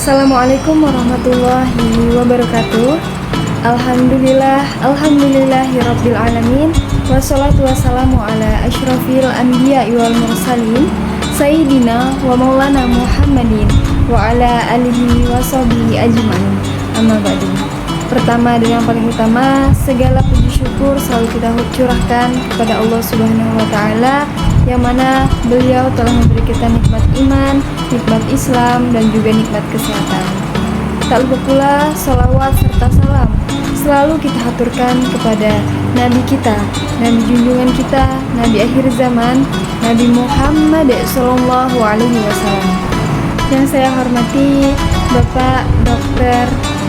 Assalamualaikum warahmatullahi wabarakatuh. Alhamdulillahirabbil alamin. Wassalatu wassalamu ala asyrafil anbiya'i wal mursalin Sayyidina wa maulana Muhammadin wa ala alihi wa sahbihi ajma'in. Amma ba'du. Pertama dan yang paling utama, segala puji syukur selalu kita curahkan kepada Allah Subhanahu wa taala, yang mana beliau telah memberi kita nikmat iman, nikmat Islam, dan juga nikmat kesehatan. Tak lupa pula salawat serta salam selalu kita haturkan kepada Nabi kita, Nabi junjungan kita, Nabi akhir zaman, Nabi Muhammad SAW. Yang saya hormati Bapak Dr.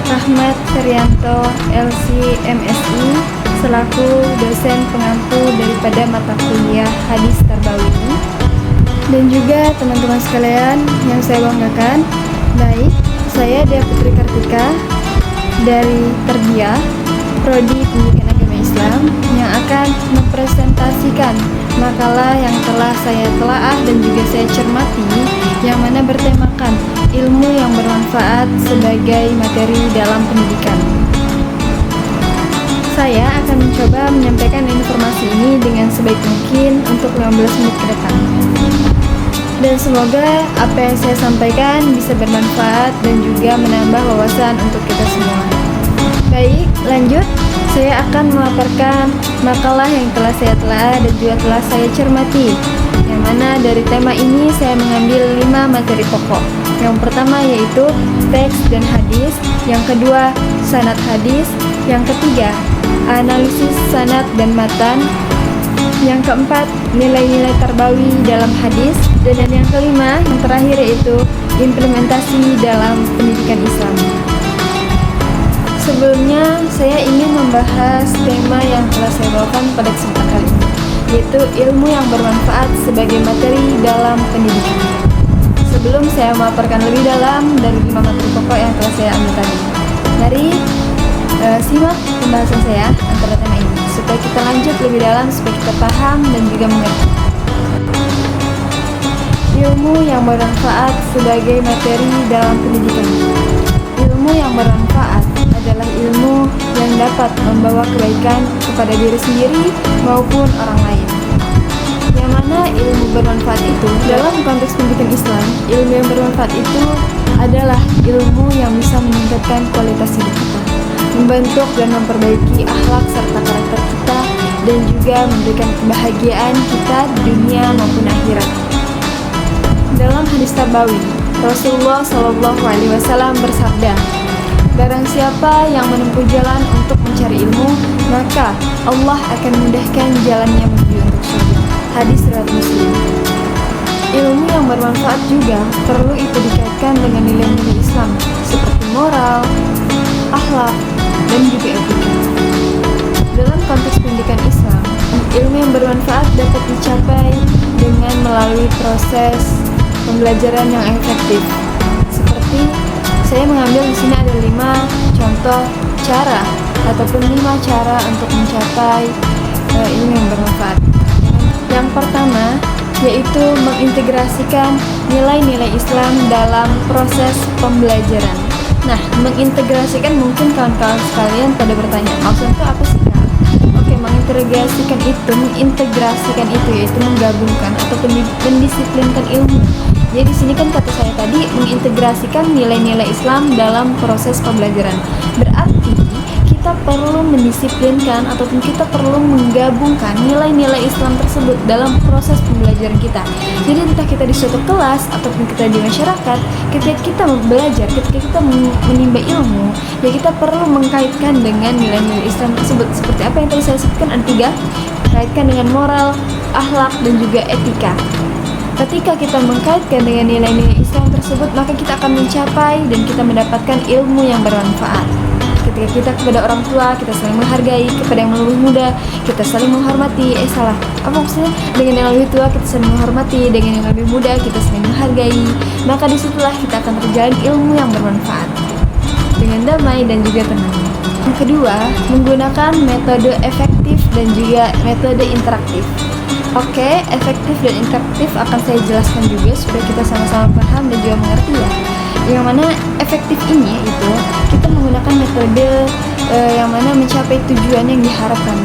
Rahmat Ferianto, LC MSI, selaku dosen pengampu daripada mata kuliah Hadis Tarbawi, dan juga teman-teman sekalian yang saya banggakan. Baik, saya Dea Putri Kartika dari Tarbiyah, Prodi Pendidikan Agama Islam, yang akan mempresentasikan makalah yang telah saya telaah dan juga saya cermati, yang mana bertemakan ilmu yang bermanfaat sebagai materi dalam pendidikan. Saya akan mencoba menyampaikan informasi ini dengan sebaik mungkin untuk 15 menit ke depan. Dan semoga apa yang saya sampaikan bisa bermanfaat dan juga menambah wawasan untuk kita semua. Baik, lanjut. Saya akan melaporkan makalah yang telah saya telah dan juga telah saya cermati, yang mana dari tema ini saya mengambil 5 materi pokok. Yang pertama yaitu teks dan hadis, yang kedua sanad hadis, yang ketiga analisis sanad dan matan, yang keempat nilai-nilai tarbawi dalam hadis, dan yang kelima, yang terakhir yaitu implementasi dalam pendidikan Islam. Sebelumnya saya ingin membahas tema yang telah saya bawakan pada kesempatan kali ini, yaitu ilmu yang bermanfaat sebagai materi dalam pendidikan. Sebelum saya memaparkan lebih dalam dari 5 materi pokok yang telah saya ambil tadi, mari simak pembahasan saya antara tema ini supaya kita lanjut lebih dalam, supaya kita paham dan juga mengerti. Ilmu yang bermanfaat sebagai materi dalam pendidikan. Ilmu yang bermanfaat adalah ilmu yang dapat membawa kebaikan kepada diri sendiri maupun orang lain. Yang mana ilmu bermanfaat itu dalam konteks pendidikan Islam, ilmu yang bermanfaat itu adalah ilmu yang bisa meningkatkan kualitas hidup kita, membentuk dan memperbaiki akhlak serta karakter kita, dan juga memberikan kebahagiaan kita di dunia maupun akhirat. Dalam hadis Tarbawi, Rasulullah SAW bersabda, "Barang siapa yang menempuh jalan untuk mencari ilmu, maka Allah akan memudahkan jalannya menuju untuk surga." Hadis riwayat Muslim. Ilmu yang bermanfaat juga perlu itu dikaitkan dengan nilai-nilai Islam seperti moral, akhlak, dan juga etika. Dalam konteks pendidikan Islam, ilmu yang bermanfaat dapat dicapai dengan melalui proses pembelajaran yang efektif. Seperti saya mengambil di sini ada 5 contoh cara ataupun 5 cara untuk mencapai ilmu yang bermanfaat. Yang pertama yaitu mengintegrasikan nilai-nilai Islam dalam proses pembelajaran. Nah, mengintegrasikan, mungkin kawan-kawan sekalian pada bertanya, maksudnya itu apa sih, Kak? Oke, mengintegrasikan itu yaitu menggabungkan atau mendisiplinkan ilmu. Jadi di sini kan kata saya tadi mengintegrasikan nilai-nilai Islam dalam proses pembelajaran. Berarti kita perlu mendisiplinkan ataupun kita perlu menggabungkan nilai-nilai Islam tersebut dalam proses pembelajaran kita. Jadi entah kita di suatu kelas ataupun kita di masyarakat, ketika kita belajar, ketika kita menimba ilmu, ya kita perlu mengkaitkan dengan nilai-nilai Islam tersebut. Seperti apa yang tadi saya sebutkan, ada 3, kaitkan dengan moral, akhlak, dan juga etika. Ketika kita mengkaitkan dengan nilai-nilai Islam tersebut, maka kita akan mencapai dan kita mendapatkan ilmu yang bermanfaat. Ketika kita kepada orang tua, kita saling menghargai, kepada yang lebih muda, kita saling menghormati. Apa maksudnya? Dengan yang lebih tua, kita saling menghormati. Dengan yang lebih muda, kita saling menghargai. Maka disitulah kita akan terjalin ilmu yang bermanfaat dengan damai dan juga tenang. Yang kedua, menggunakan metode efektif dan juga metode interaktif. Oke, efektif dan interaktif akan saya jelaskan juga supaya kita sama-sama paham dan juga mengerti ya. Yang mana efektif ini itu kita menggunakan metode yang mana mencapai tujuan yang diharapkan.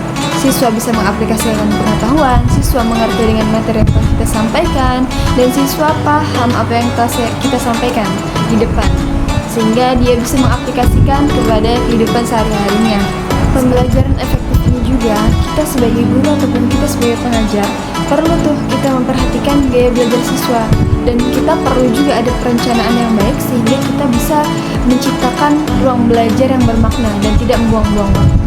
Siswa bisa mengaplikasikan pengetahuan, siswa mengerti dengan materi yang telah kita sampaikan, dan siswa paham apa yang telah kita sampaikan di depan, sehingga dia bisa mengaplikasikan kepada kehidupan sehari-harinya. Pembelajaran efektif ini juga kita sebagai guru ataupun kita sebagai pengajar perlu tuh kita memperhatikan gaya belajar siswa, dan kita perlu juga ada perencanaan yang baik sehingga kita bisa menciptakan ruang belajar yang bermakna dan tidak membuang-buang waktu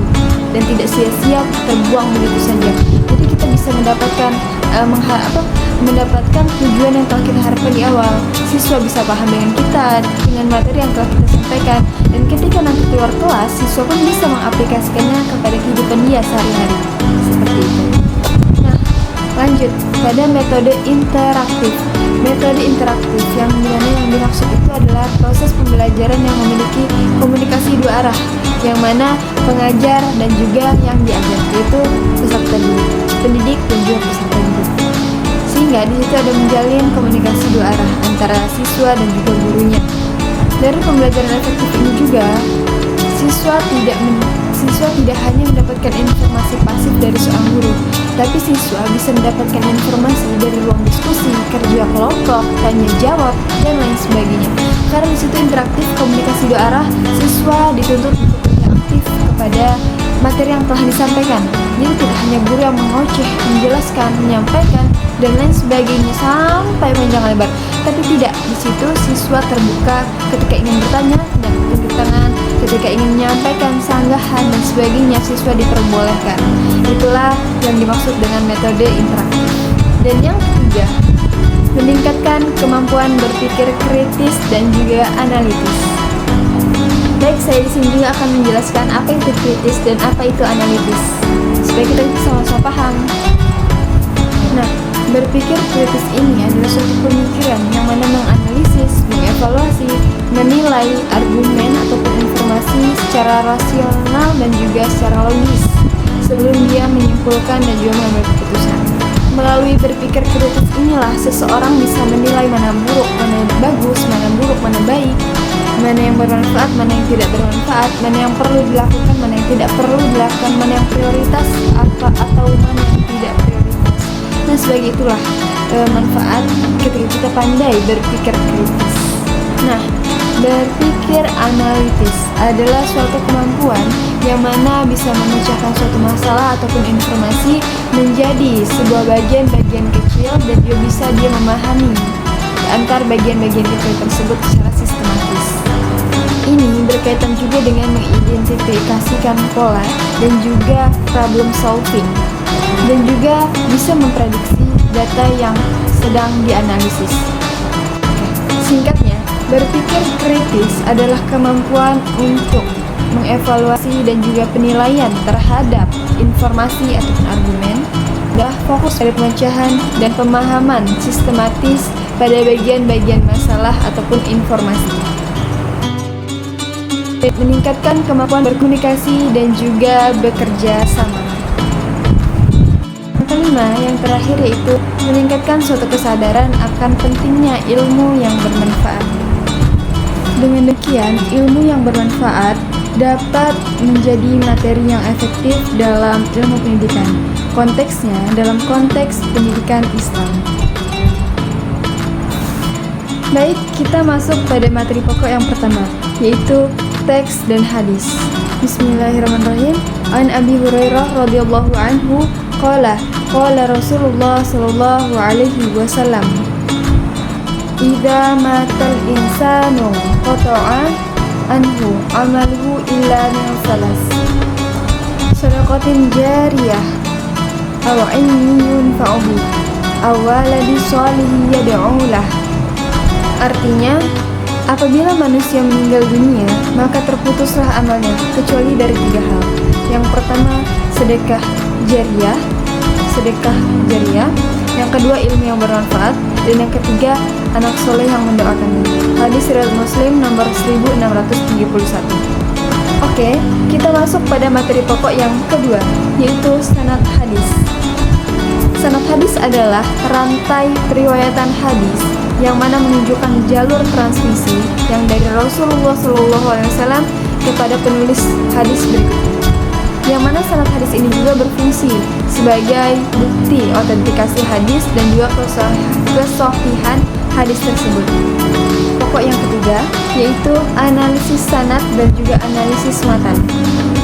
dan tidak sia-sia terbuang begitu saja. Jadi kita bisa mendapatkan mendapatkan tujuan yang telah kita harapkan di awal. Siswa bisa paham dengan kita, dengan materi yang telah kita sampaikan, dan ketika nanti keluar kelas, siswa pun bisa mengaplikasikannya kepada kehidupan dia sehari-hari. Seperti itu. Nah, lanjut pada metode interaktif. Metode interaktif yang dimaksud itu adalah proses pembelajaran yang memiliki komunikasi dua arah, yang mana pengajar dan juga yang diajar, yaitu peserta didik, pendidik dan juga peserta didik. Sehingga di situ ada menjalin komunikasi dua arah antara siswa dan juga gurunya. Dari pembelajaran efektif ini juga siswa tidak hanya mendapatkan informasi pasif dari seorang guru, tapi siswa bisa mendapatkan informasi dari ruang diskusi, kerja kelompok, tanya jawab, dan lain sebagainya. Karena di situ interaktif komunikasi dua arah, siswa dituntut untuk bekerja aktif kepada materi yang telah disampaikan. Jadi tidak hanya guru yang mengoceh, menjelaskan, menyampaikan, dan lain sebagainya sampai panjang lebar, tapi tidak, di situ siswa terbuka ketika ingin bertanya, tidak tunjuk tangan, ketika ingin menyampaikan sanggahan dan sebagainya, siswa diperbolehkan. Itulah yang dimaksud dengan metode interaktif. Dan yang ketiga, meningkatkan kemampuan berpikir kritis dan juga analitis. Baik, saya di sini juga akan menjelaskan apa itu kritis dan apa itu analitis, supaya kita bisa sama-sama paham. Nah, berpikir kritis ini adalah suatu pemikiran yang mana menganalisis, mengevaluasi, menilai argumen ataupun informasi secara rasional dan juga secara logis sebelum dia menyimpulkan dan juga mengambil keputusan. Melalui berpikir kritis inilah seseorang bisa menilai mana buruk, mana bagus, mana buruk, mana baik, mana yang bermanfaat, mana yang tidak bermanfaat, mana yang perlu dilakukan, mana yang tidak perlu dilakukan, mana yang prioritas atau mana yang tidak prioritas. Nah, sebagai itulah manfaat ketika kita pandai berpikir kritis. Nah, berpikir analitis adalah suatu kemampuan yang mana bisa memecahkan suatu masalah ataupun informasi menjadi sebuah bagian-bagian kecil, dan dia memahami antar bagian-bagian kecil tersebut secara sistematis. Ini berkaitan juga dengan mengidentifikasikan pola dan juga problem solving, dan juga bisa memprediksi data yang sedang dianalisis. Singkatnya, berpikir kritis adalah kemampuan untuk mengevaluasi dan juga penilaian terhadap informasi ataupun argumen, adalah fokus pada pemecahan dan pemahaman sistematis pada bagian-bagian masalah ataupun informasi. Meningkatkan kemampuan berkomunikasi dan juga bekerja sama. Yang kelima, yang terakhir, yaitu meningkatkan suatu kesadaran akan pentingnya ilmu yang bermanfaat. Dengan demikian, ilmu yang bermanfaat dapat menjadi materi yang efektif dalam ilmu pendidikan. Konteksnya dalam konteks pendidikan Islam. Baik, kita masuk pada materi pokok yang pertama, yaitu teks dan hadis. Bismillahirrahmanirrahim. An Abi Hurairah radhiyallahu anhu qala Rasulullah sallallahu alaihi wasallam, idza matal insanu qata'a anhu amaluhu illa min salas, sadaqatin jariyah aw ilmin yunfa'u aw waladin shalihin yad'u lah. Artinya, apabila manusia meninggal dunia, maka terputuslah amalnya kecuali dari 3 hal. Yang pertama, sedekah jariyah. Yang kedua, ilmu yang bermanfaat. Dan yang ketiga, anak soleh yang mendoakannya. Hadis riwayat Muslim nomor 1631. Oke, kita masuk pada materi pokok yang kedua, yaitu sanad hadis. Sanad hadis adalah rantai periwayatan hadis yang mana menunjukkan jalur transmisi yang dari Rasulullah SAW kepada penulis hadis berikut. Yang mana sanad hadis ini juga berfungsi sebagai bukti otentikasi hadis dan juga kesahihan hadis tersebut. Pokok yang ketiga yaitu analisis sanad dan juga analisis matan.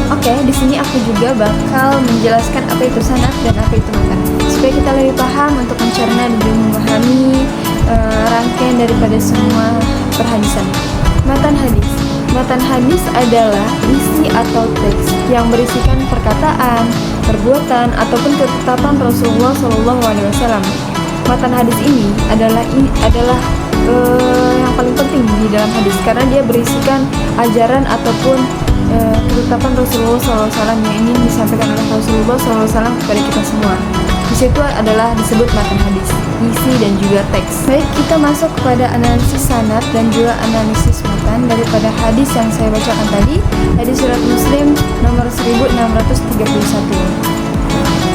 Oke, di sini aku juga bakal menjelaskan apa itu sanad dan apa itu matan, supaya kita lebih paham untuk mencerna dan juga memahami rangkaian daripada semua perhadisan. Matan hadis. Matan hadis adalah isi atau teks yang berisikan perkataan, perbuatan, ataupun ketetapan Rasulullah SAW. Matan hadis ini adalah yang paling penting di dalam hadis karena dia berisikan ajaran ataupun ketetapan Rasulullah SAW yang ingin disampaikan oleh Rasulullah SAW kepada kita semua. Di situ adalah disebut matan hadis, isi dan juga teks. Baik, kita masuk kepada analisis sanad dan juga analisis matan daripada hadis yang saya bacakan tadi, hadis riwayat Muslim nomor 1631.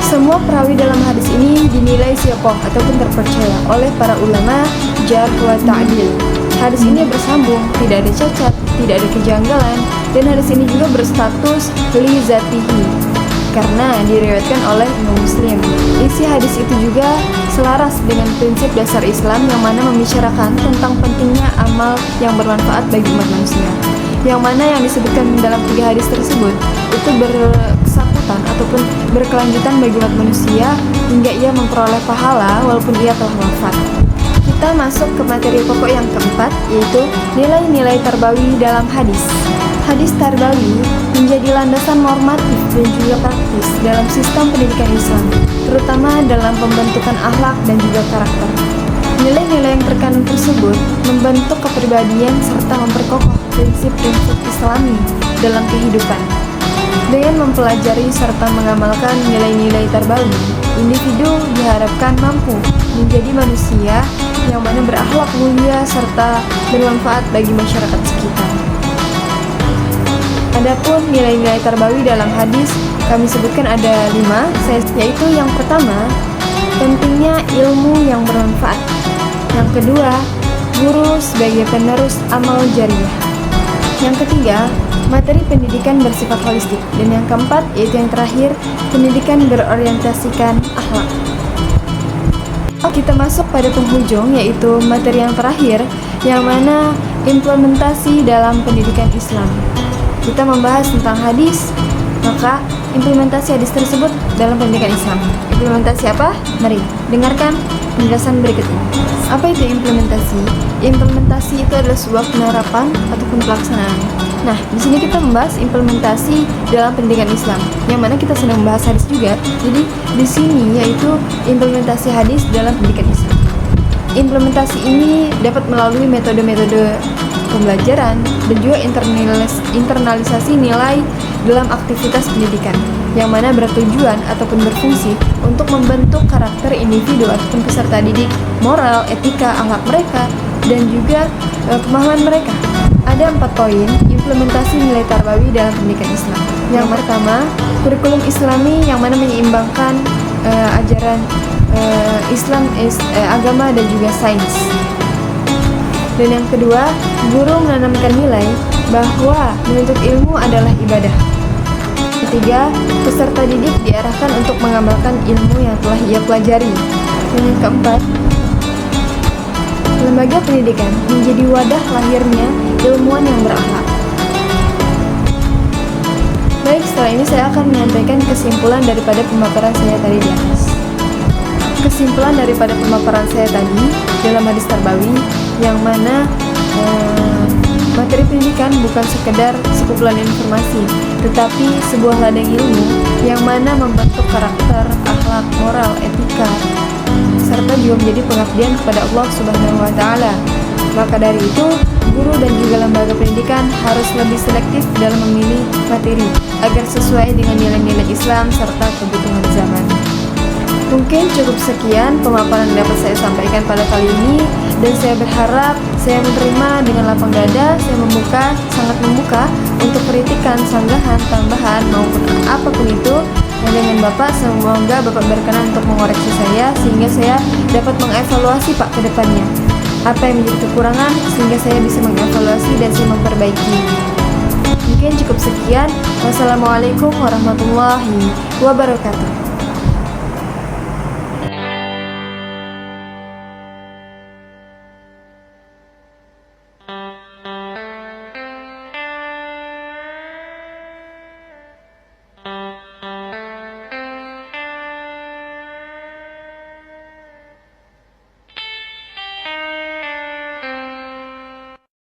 Semua perawi dalam hadis ini dinilai siqah ataupun terpercaya oleh para ulama jarh wa ta'dil. Hadis ini bersambung, tidak ada cacat, tidak ada kejanggalan, dan hadis ini juga berstatus li zatihi karena diriwayatkan oleh Imam Muslim. Isi hadis itu juga selaras dengan prinsip dasar Islam yang mana membicarakan tentang pentingnya amal yang bermanfaat bagi umat manusia. Yang mana yang disebutkan dalam 3 hadis tersebut itu berkesakutan ataupun berkelanjutan bagi umat manusia hingga ia memperoleh pahala walaupun ia telah wafat. Kita masuk ke materi pokok yang keempat, yaitu nilai-nilai tarbawi dalam hadis. Hadis tarbawi menjadi landasan normatif dan juga praktis dalam sistem pendidikan Islam, terutama dalam pembentukan akhlak dan juga karakter. Nilai-nilai yang terkandung tersebut membentuk kepribadian serta memperkokoh prinsip-prinsip Islami dalam kehidupan. Dengan mempelajari serta mengamalkan nilai-nilai tarbawi, individu diharapkan mampu menjadi manusia yang mana berakhlak mulia serta bermanfaat bagi masyarakat sekitar. Adapun nilai-nilai tarbawi dalam hadis kami sebutkan ada 5, yaitu yang pertama, pentingnya ilmu yang bermanfaat. Yang kedua, guru sebagai penerus amal jariah. Yang ketiga, materi pendidikan bersifat holistik. Dan yang keempat, yaitu yang terakhir, pendidikan berorientasikan akhlak. Kita masuk pada penghujung, yaitu materi yang terakhir, yang mana implementasi dalam pendidikan Islam. Kita membahas tentang hadis, maka implementasi hadis tersebut dalam pendidikan Islam. Implementasi apa? Mari dengarkan penjelasan berikut ini. Apa itu implementasi? Implementasi itu adalah sebuah penerapan ataupun pelaksanaan. Nah, di sini kita membahas implementasi dalam pendidikan Islam, yang mana kita sedang membahas hadis juga. Jadi di sini yaitu implementasi hadis dalam pendidikan Islam. Implementasi ini dapat melalui metode-metode pembelajaran dan juga internalisasi nilai dalam aktivitas pendidikan yang mana bertujuan ataupun berfungsi untuk membentuk karakter individu ataupun peserta didik, moral, etika, akhlak mereka, dan juga pemahaman mereka. Ada 4 poin implementasi nilai tarbawi dalam pendidikan Islam. Yang pertama, kurikulum Islami yang mana menyeimbangkan ajaran Islam, agama dan juga sains. Dan yang kedua, guru menanamkan nilai bahwa menuntut ilmu adalah ibadah. Ketiga, peserta didik diarahkan untuk mengamalkan ilmu yang telah ia pelajari. Dan yang keempat, lembaga pendidikan menjadi wadah lahirnya ilmuwan yang berakhlak. Baik, setelah ini saya akan menyampaikan kesimpulan daripada pemaparan saya tadi di atas. Kesimpulan daripada pemaparan saya tadi dalam hadis tarbawi, yang mana materi pendidikan bukan sekedar sekumpulan informasi, tetapi sebuah ladang ilmu yang mana membentuk karakter, akhlak, moral, etika, serta juga menjadi pengabdian kepada Allah Subhanahu wa Ta'ala. Maka dari itu, guru dan juga lembaga pendidikan harus lebih selektif dalam memilih materi agar sesuai dengan nilai-nilai Islam serta kebutuhan zaman. Mungkin cukup sekian pemaparan yang dapat saya sampaikan pada kali ini, dan saya berharap saya menerima dengan lapang dada. Saya sangat membuka untuk kritikan, sanggahan, tambahan maupun apapun itu. Dan dengan Bapak, semoga Bapak berkenan untuk mengoreksi saya sehingga saya dapat mengevaluasi Pak ke depannya. apa yang menjadi kekurangan sehingga saya bisa mengevaluasi dan saya memperbaiki. Mungkin cukup sekian. Wassalamualaikum warahmatullahi wabarakatuh.